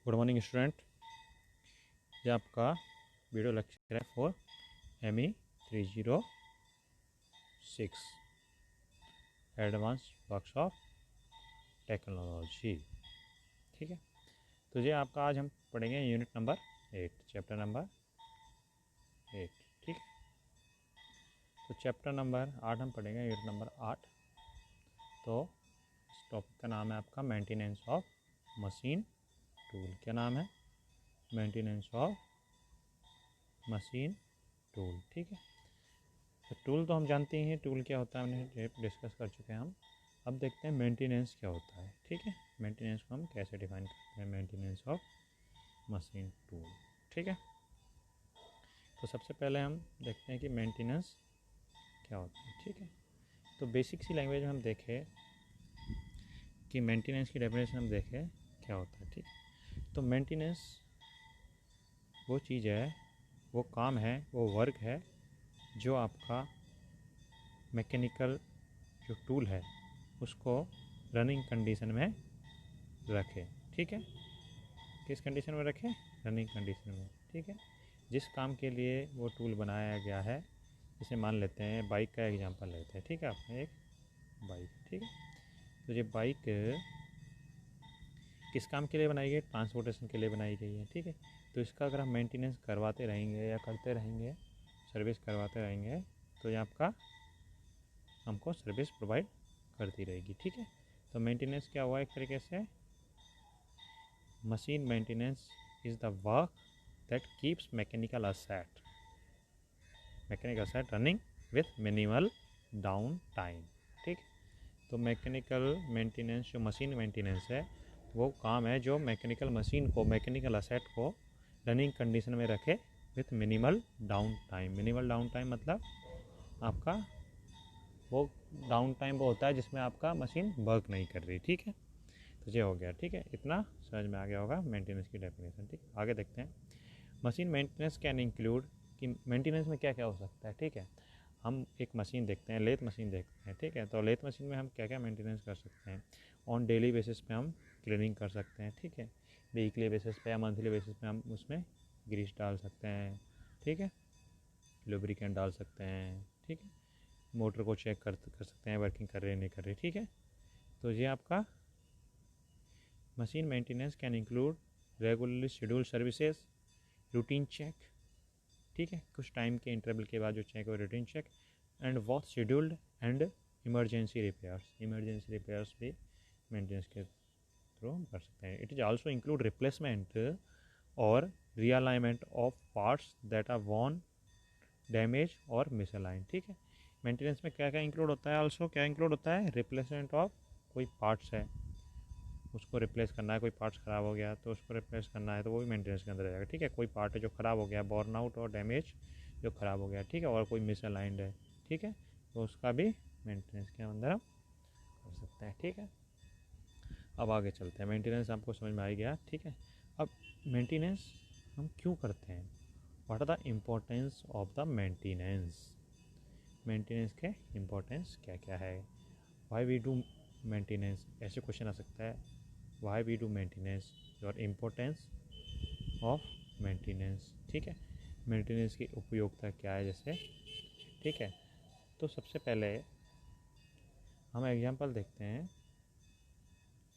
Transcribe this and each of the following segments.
Good morning student. ये आपका video lecture है for ME 306 advance workshop technology. ठीक है, तो ये आपका आज हम पढ़ेंगे यूनिट नंबर 8, चैप्टर नंबर 8। ठीक है, तो चैप्टर नंबर 8 हम पढ़ेंगे, यूनिट नंबर 8। तो इस टॉपिक का नाम है आपका मेंटेनेंस ऑफ मशीन टूल। क्या नाम है? Maintenance of machine tool. ठीक है, तो टूल तो हम जानते ही हैं, टूल क्या होता है हमने डिस्कस कर चुके हैं हम। अब देखते हैं मेंटेनेंस क्या होता है। ठीक है, मेंटेनेंस को हम कैसे डिफाइन करते हैं, मेंटेनेंस ऑफ मशीन टूल। ठीक है, तो सबसे पहले हम देखते हैं कि मेंटेनेंस क्या होता है। ठीक है, तो बेसिक सी लैंग्वेज में हम देखें कि मेंटेनेंस की डेफिनेशन हम देखें क्या होता है। ठीक, तो मेंटेनेंस वो चीज़ है, वो काम है, वो वर्क है जो आपका मैकेनिकल जो टूल है उसको रनिंग कंडीशन में रखे। ठीक है, किस कंडीशन में रखें? रनिंग कंडीशन में। ठीक है, जिस काम के लिए वो टूल बनाया गया है, जैसे मान लेते हैं बाइक का एग्जांपल लेते हैं। ठीक है, आपने एक बाइक, ठीक है, तो ये बाइक किस काम के लिए बनाई गई? ट्रांसपोर्टेशन के लिए बनाई गई है। ठीक है, तो इसका अगर हम मेंटेनेंस करवाते रहेंगे या करते रहेंगे, सर्विस करवाते रहेंगे, तो ये आपका हमको सर्विस प्रोवाइड करती रहेगी। ठीक है, तो मेंटेनेंस क्या हुआ? एक तरीके से machine maintenance is the work that keeps mechanical asset running with minimal down time. ठीक, तो मैकेनिकल मेंटेनेंस जो मशीन मेंटेनेंस है वो काम है जो मैकेनिकल मशीन को, मैकेनिकल असेट को रनिंग कंडीशन में रखे with minimal down time. Minimal down time मतलब आपका वो डाउन टाइम वो होता है जिसमें आपका मशीन वर्क नहीं कर रही। ठीक है, तो ये हो गया। ठीक है, इतना समझ में आ गया होगा मेंटेनेंस की डेफिनेशन। ठीक, आगे देखते हैं। मशीन मेंटेनेंस कैन इंक्लूड, कि मेंटेनेंस में क्या क्या हो सकता है। ठीक है, हम एक मशीन देखते हैं, लेथ मशीन देखते हैं। ठीक है, तो लेथ मशीन में हम क्या क्या मेंटेनेंस कर सकते हैं? ऑन डेली बेसिस पे हम क्लीनिंग कर सकते हैं। ठीक है, वीकली बेसिस पे या मंथली बेसिस पे हम उसमें ग्रीस डाल सकते हैं। ठीक है, लुब्रिकेंट डाल सकते हैं। ठीक है, मोटर को चेक कर सकते हैं वर्किंग कर रही है नहीं कर रही। ठीक है, तो ये आपका machine maintenance can include regularly scheduled services, routine check. ठीक है, कुछ टाइम के इंटरवल के बाद जो चेक हो, routine check, and watch scheduled and emergency repairs. Emergency repairs भी मेंटेनेंस के थ्रू कर सकते हैं। It is also include replacement और realignment of parts that are worn, damage और मिसअलाइन। ठीक है, मेंटेनेंस में क्या क्या इंक्लूड होता है? आल्सो क्या इंक्लूड होता है? रिप्लेसमेंट ऑफ, कोई पार्ट्स है उसको रिप्लेस करना है, कोई पार्ट्स ख़राब हो गया तो उसको रिप्लेस करना है, तो वो भी मेंटेनेंस के अंदर आ जाएगा। ठीक है, कोई पार्ट है जो ख़राब हो गया, बॉर्न आउट और डैमेज जो ख़राब हो गया। ठीक है, और कोई मिसअलाइंड है। ठीक है, तो उसका भी मेंटेनेंस के अंदर हम कर सकते हैं। ठीक है, अब आगे चलते हैं। मेंटेनेंस आपको समझ में आ गया। ठीक है, अब मेंटेनेंस हम क्यों करते हैं? What are the importance of the maintenance? Maintenance के इम्पोर्टेंस क्या क्या है? वाई वी डू मेंटेनेंस, ऐसे क्वेश्चन आ सकता है। Why we do maintenance, your importance of maintenance. ठीक है, मेंटेनेंस की उपयोगिता क्या है जैसे। ठीक है, तो सबसे पहले हम एग्जांपल देखते हैं,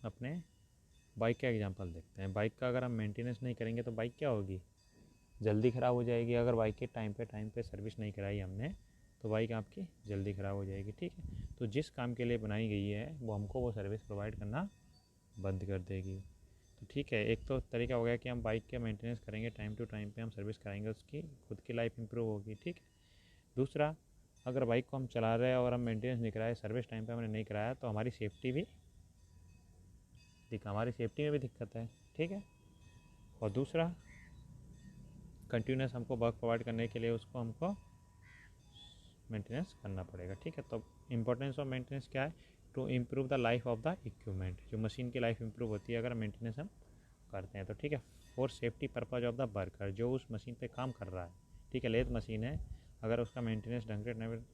अपने बाइक का एग्जांपल देखते हैं। बाइक का अगर हम मेंटेनेंस नहीं करेंगे तो बाइक क्या होगी? जल्दी ख़राब हो जाएगी। अगर बाइक के टाइम पे सर्विस नहीं कराई हमने तो बाइक आपकी जल्दी ख़राब हो जाएगी। ठीक है, तो जिस काम के लिए बनाई गई है वो हमको वो सर्विस प्रोवाइड करना बंद कर देगी। तो ठीक है, एक तो तरीका हो गया कि हम बाइक के मेंटेनेंस करेंगे, टाइम टू टाइम पे हम सर्विस कराएंगे, उसकी खुद की लाइफ इंप्रूव होगी। ठीक है, दूसरा, अगर बाइक को हम चला रहे हैं और हम मेंटेनेंस नहीं कराए, सर्विस टाइम पे हमने नहीं कराया, तो हमारी सेफ्टी में भी दिक्कत है। ठीक है, और दूसरा, कंटिन्यूस हमको वर्क प्रोवाइड करने के लिए उसको हमको मेंटेनेंस करना पड़ेगा। ठीक है, तो इंपॉर्टेंस ऑफ मेंटेनेंस क्या है? To improve the life of the equipment. जो मशीन की लाइफ इंप्रूव होती है अगर मेंटेनेंस हम करते हैं तो। ठीक है, for safety purpose of the worker, जो उस मशीन पे काम कर रहा है। ठीक है, लेथ मशीन है, अगर उसका मेंटेनेंस ढंग से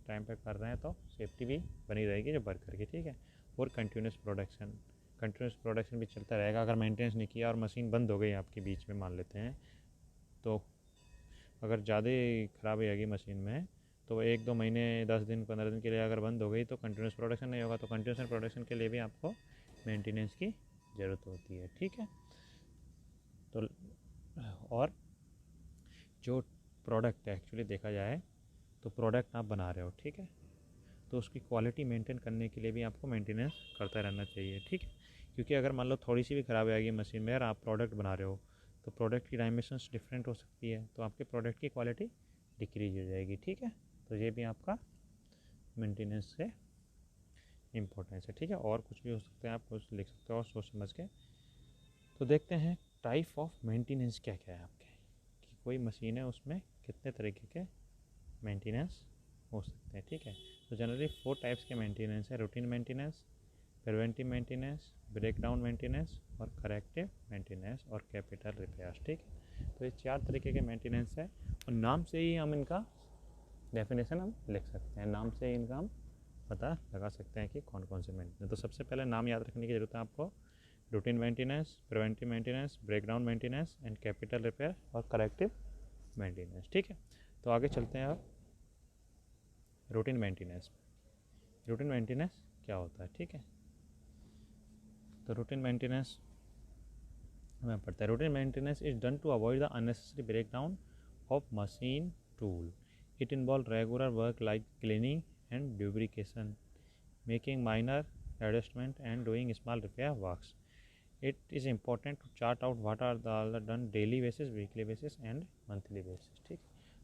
टाइम पे कर रहे हैं तो सेफ्टी भी बनी रहेगी जो वर्कर की। ठीक है, for continuous production, continuous production भी चलता रहेगा। अगर मेंटेनेंस नहीं किया और मशीन बंद हो गई आपके बीच में मान लेते हैं, तो अगर ज़्यादा ख़राबी आएगी मशीन में तो 1-2 महीने 10 दिन 15 दिन के लिए अगर बंद हो गई तो कंटिन्यूस प्रोडक्शन नहीं होगा। तो कंटिन्यूस प्रोडक्शन के लिए भी आपको मेंटेनेंस की ज़रूरत होती है, ठीक है। तो और जो प्रोडक्ट है एक्चुअली देखा जाए तो प्रोडक्ट आप बना रहे हो, ठीक है, तो उसकी क्वालिटी मेंटेन करने के लिए भी आपको मेंटेनेंस करता रहना चाहिए, ठीक है। क्योंकि अगर मान लो थोड़ी सी भी ख़राबी आएगी मशीन में और आप प्रोडक्ट बना रहे हो तो प्रोडक्ट की डायमेंशंस डिफरेंट हो सकती है, तो आपके प्रोडक्ट की क्वालिटी डिक्रीज हो जाएगी, ठीक है। तो ये भी आपका मेंटेनेंस से इम्पोर्टेंस है, ठीक है। और कुछ भी हो सकता है, आप कुछ लिख सकते हो और सोच समझ के। तो देखते हैं टाइप ऑफ मेंटेनेंस क्या क्या है आपके, कि कोई मशीन है उसमें कितने तरीके के मेंटेनेंस हो सकते हैं, ठीक है। तो जनरली 4 टाइप्स के मेंटेनेंस है: routine maintenance, preventive maintenance, breakdown maintenance और करेक्टिव मेंटेनेंस और कैपिटल रिपेयर्स, ठीक है। तो ये 4 तरीके के मेंटेनेंस है और नाम से ही हम इनका डेफिनेशन हम लिख सकते हैं, नाम से ही इनका हम पता लगा सकते हैं कि कौन कौन से मेंटेनेंस। तो सबसे पहले नाम याद रखने की ज़रूरत है आपको: routine maintenance, preventive maintenance, breakdown maintenance and capital repair और करेक्टिव मेंटेनेंस, ठीक है। तो आगे चलते हैं अब रूटीन मेंटेनेंस। रूटीन मेंटेनेंस क्या होता है, ठीक है। तो रूटीन मेंटेनेंस हमें पड़ता है, routine maintenance is done to avoid the unnecessary breakdown of machine tool. It involve regular work like cleaning and lubrication, making minor adjustment and doing small repair works. It is important to chart out what are the done daily basis, weekly basis and monthly basis, ठीक।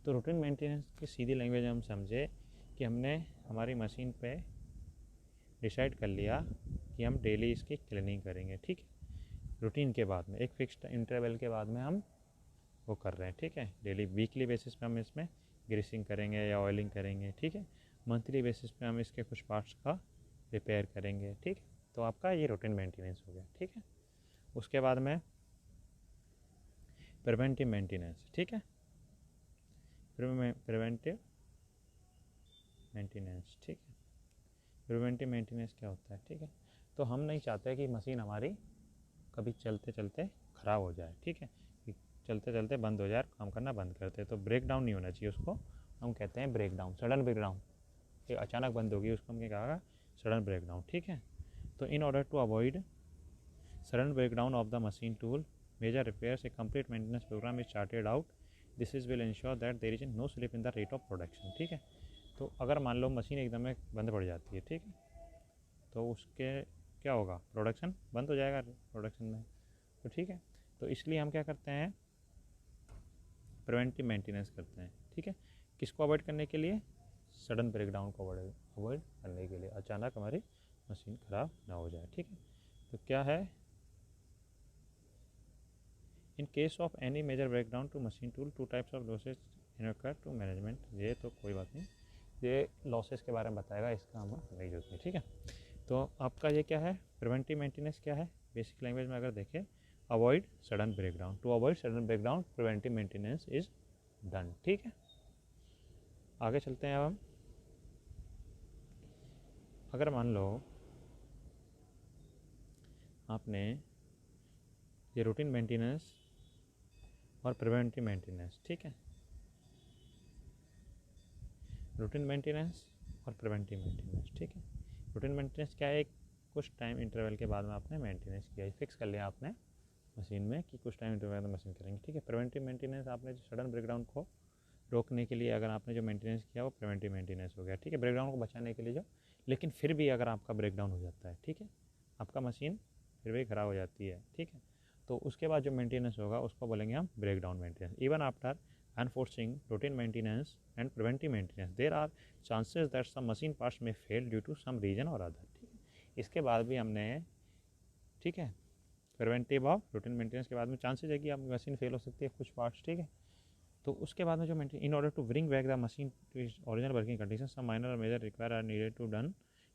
तो routine maintenance की सीधी language हम समझे कि हमने हमारी machine पे decide कर लिया कि हम डेली इसकी क्लीनिंग करेंगे, ठीक है। रूटीन के बाद में एक फिक्स्ड इंटरवल के बाद में हम वो कर रहे हैं, ठीक है। डेली वीकली बेसिस पे हम इसमें ग्रीसिंग करेंगे या ऑयलिंग करेंगे, ठीक है। मंथली बेसिस पे हम इसके कुछ पार्ट्स का रिपेयर करेंगे, ठीक है। तो आपका ये रूटीन मेंटेनेंस हो गया, ठीक है। उसके बाद में प्रिवेंटिव मेंटेनेंस, ठीक है। प्रिवेंटिव मेंटेनेंस, ठीक है। प्रिवेंटिव मेंटेनेंस क्या होता है, ठीक है। तो हम नहीं चाहते कि मशीन हमारी कभी चलते चलते ख़राब हो जाए, ठीक है, कि चलते चलते बंद हो जाए, काम करना बंद करते, तो ब्रेक डाउन नहीं होना चाहिए, उसको हम कहते हैं breakdown, sudden breakdown. अचानक बंद होगी उसको हम क्या कहा, सडन ब्रेक डाउन, ठीक है। तो in order to avoid sudden breakdown of the machine tool, major repairs, a complete maintenance programme is charted out. This is will ensure that there is no slip in the rate of production, ठीक है। तो अगर मान लो machine एकदम में बंद पड़ जाती है, ठीक है, तो उसके क्या होगा, प्रोडक्शन बंद हो जाएगा प्रोडक्शन में, तो ठीक है। तो इसलिए हम क्या करते हैं, प्रिवेंटिव मेंटेनेंस करते हैं, ठीक है। किसको अवॉइड करने के लिए, सडन ब्रेकडाउन को अवॉइड करने के लिए, अचानक हमारी मशीन ख़राब ना हो जाए, ठीक है। तो क्या है, in case of any major breakdown to machine tool, 2 types of losses incur to management. ये तो कोई बात नहीं, ये लॉसेस के बारे में बताएगा, इसका हमें नहीं जरूरत है, ठीक है। तो आपका ये क्या है, प्रिवेंटिव मेंटेनेंस क्या है, बेसिक लैंग्वेज में अगर देखें, avoid sudden breakdown, to avoid sudden breakdown preventive maintenance is done, ठीक है। आगे चलते हैं अब हम, अगर मान लो आपने ये रूटीन मेंटेनेंस और प्रिवेंटिव मेंटेनेंस, ठीक है, रूटीन मेंटेनेंस और प्रिवेंटिव मेंटेनेंस, ठीक है। रूटीन मेंटेनेंस क्या है, कुछ टाइम इंटरवल के बाद में आपने मेंटेनेंस किया, फिक्स कर लिया आपने मशीन में कि कुछ टाइम इंटरवल में मशीन करेंगे, ठीक है। प्रिवेंटिव मेंटेनेंस आपने जो सडन ब्रेकडाउन को रोकने के लिए अगर आपने जो मेंटेनेंस किया वो प्रिवेंटिव मेंटेनेंस हो गया, ठीक है, ब्रेकडाउन को बचाने के लिए जो, लेकिन फिर भी अगर आपका ब्रेकडाउन हो जाता है, ठीक है, आपका मशीन फिर भी ख़राब हो जाती है, ठीक है, तो उसके बाद जो मेंटेनेंस होगा उसको बोलेंगे हम breakdown maintenance. Even after enforcing routine maintenance and preventive maintenance, there are chances that some machine parts may fail due to some reason or other, ठीक है। इसके बाद भी हमने, ठीक है, प्रिवेंटिव और रूटीन मेंटेनेंस के बाद में चांसेस है कि आपकी मशीन फेल हो सकती है कुछ पार्ट्स, ठीक है। तो उसके बाद में जो maintain, in order to bring back the machine to its original working condition, some minor और major require are needed to done,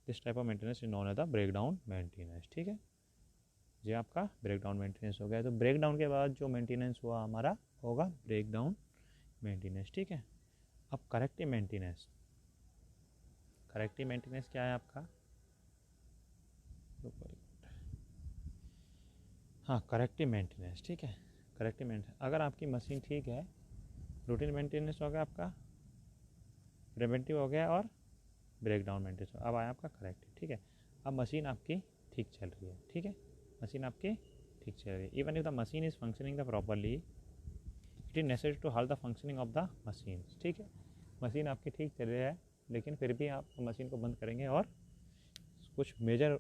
this type of maintenance is known as the breakdown maintenance, ठीक है। ये आपका breakdown maintenance हो गया। तो breakdown के बाद जो मेंटेनेंस हुआ हमारा होगा ब्रेकडाउन मेंटेनेंस, ठीक है। अब करेक्टिव मेंटेनेंस, करेक्टिव मेंटेनेंस क्या है आपका, हाँ, करेक्टिव मेंटेनेंस, ठीक है। करेक्टिव मेंटेनेंस, अगर आपकी मशीन ठीक है, रूटीन मेंटेनेंस हो गया आपका, प्रिवेंटिव हो गया, और ब्रेक डाउन मेंटेनेंस। अब आया आपका करेक्टिव, ठीक है। अब मशीन आपकी ठीक चल रही है, ठीक है, मशीन आपकी ठीक चल रही है। Even if the machine is functioning the properly, it is necessary to halt the functioning of the machine, ठीक है। मशीन आपकी ठीक चल रही है, लेकिन फिर भी आप मशीन को बंद करेंगे और कुछ मेजर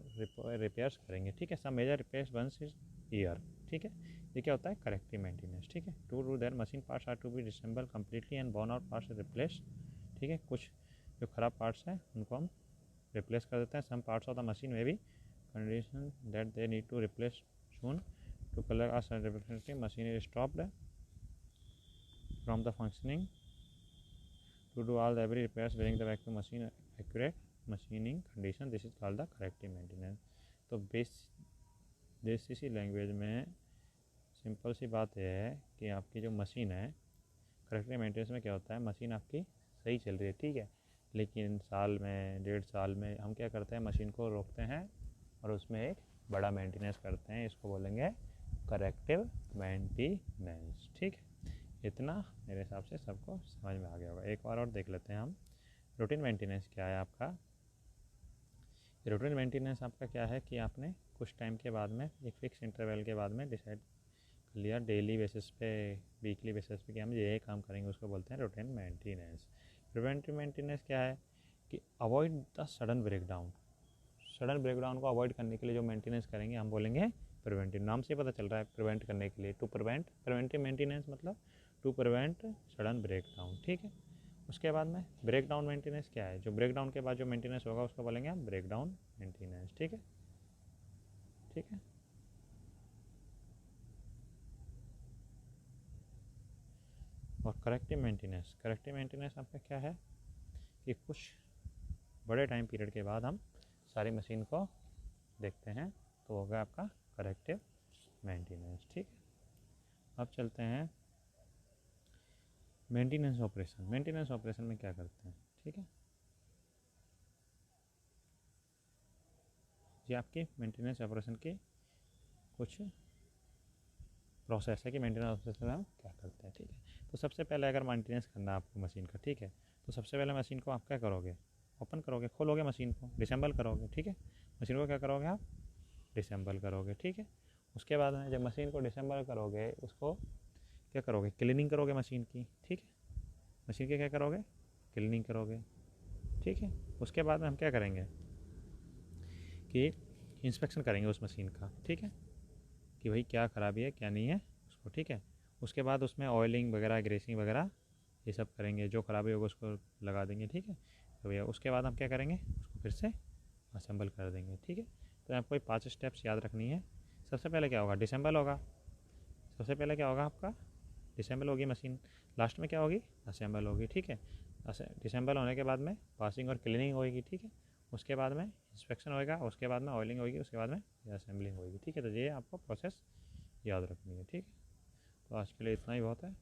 रिपेयर्स करेंगे, ठीक है। Some major repairs once is year, ठीक है। ये क्या होता है, करेक्टिव मेंटेनेंस, ठीक है। To do that machine parts are to be disassemble completely and burn out parts replace, ठीक है। कुछ जो ख़राब पार्ट्स हैं उनको हम रिप्लेस कर देते हैं। Some parts of the machine में भी condition that they need to replace soon to colour are certificate machine is stopped from the functioning to do all the every repairs bring the back to machine accurate machining condition, this is called the corrective maintenance। तो देसी सी language में simple सी बात यह है कि आपकी जो machine है, करेक्टिव मेंटेनेंस में क्या होता है, मशीन आपकी सही चल रही है, ठीक है, लेकिन साल में 1.5 साल में हम क्या करते हैं, मशीन को रोकते हैं और उसमें एक बड़ा मेंटेनेंस करते हैं, इसको बोलेंगे करेक्टिव मेंटेनेंस, ठीक है। इतना मेरे हिसाब से सबको समझ में आ गया होगा। एक बार और देख लेते हैं हम, रूटीन मेंटेनेंस क्या है आपका। रूटीन मेंटेनेंस आपका क्या है कि आपने कुछ टाइम के बाद में एक फिक्स इंटरवल के बाद में डिसाइड कर लिया डेली बेसिस पे, वीकली बेसिस पे कि हम ये काम करेंगे, उसको बोलते हैं रूटीन मेंटेनेंस। प्रिवेंटिव मेंटेनेंस क्या है कि avoid the sudden breakdown, sudden breakdown को अवॉइड करने के लिए जो मेंटेनेंस करेंगे हम बोलेंगे प्रिवेंटिव। नाम से पता चल रहा है प्रिवेंट करने के लिए, टू प्रिवेंट, प्रिवेंटिव मेंटेनेंस मतलब टू प्रिवेंट सडन ब्रेकडाउन, ठीक है। उसके बाद में ब्रेक डाउन मेंटेनेंस क्या है, जो ब्रेक डाउन के बाद जो मेंटेनेंस होगा उसको बोलेंगे हम ब्रेक डाउन मेंटेनेंस, ठीक है, ठीक है। और करेक्टिव मेंटेनेंस, करेक्टिव मेंटेनेंस आपका क्या है कि कुछ बड़े टाइम पीरियड के बाद हम सारी मशीन को देखते हैं, तो होगा आपका करेक्टिव मेंटेनेंस, ठीक है। अब चलते हैं मेंटेनेंस ऑपरेशन। मेंटेनेंस ऑपरेशन में क्या करते हैं, ठीक है, ये आपकी मेंटेनेंस ऑपरेशन की कुछ प्रोसेस है कि मेंटेनेंस ऑपरेशन में हम क्या करते हैं, ठीक है। तो सबसे पहले अगर मेंटेनेंस करना है आपको मशीन का, ठीक है, तो सबसे पहले मशीन को आप क्या करोगे, ओपन करोगे, खोलोगे मशीन को, डिसेंबल करोगे, ठीक है। मशीन को क्या करोगे आप, डिसेंबल करोगे, ठीक है। उसके बाद में जब मशीन को डिसेंबल करोगे, उसको क्या करोगे, क्लीनिंग करोगे मशीन की, ठीक है। मशीन की क्या करोगे, क्लीनिंग करोगे, ठीक है। उसके बाद में हम क्या करेंगे कि इंस्पेक्शन करेंगे उस मशीन का, ठीक है, कि भाई क्या ख़राबी है क्या नहीं है उसको, ठीक है। उसके बाद उसमें ऑयलिंग वगैरह, ग्रेसिंग वगैरह ये सब करेंगे, जो ख़राबी होगा उसको लगा देंगे, ठीक है। तो भैया उसके बाद हम क्या करेंगे, उसको फिर से असेंबल कर देंगे, ठीक है। तो आपको 5 स्टेप्स याद रखनी है। सबसे पहले क्या होगा, डिसेंबल होगा, सबसे पहले क्या होगा आपका, डिसेंबल होगी मशीन, लास्ट में क्या होगी, असेंबल होगी, ठीक है। डिसेंबल होने के बाद में पासिंग और क्लीनिंग होगी, ठीक है। उसके बाद में इंस्पेक्शन होएगा, उसके बाद में ऑयलिंग होगी, उसके बाद में असेंबलिंग होगी, ठीक है। तो ये आपको प्रोसेस याद रखनी है, ठीक है। तो आज के लिए इतना ही बहुत है।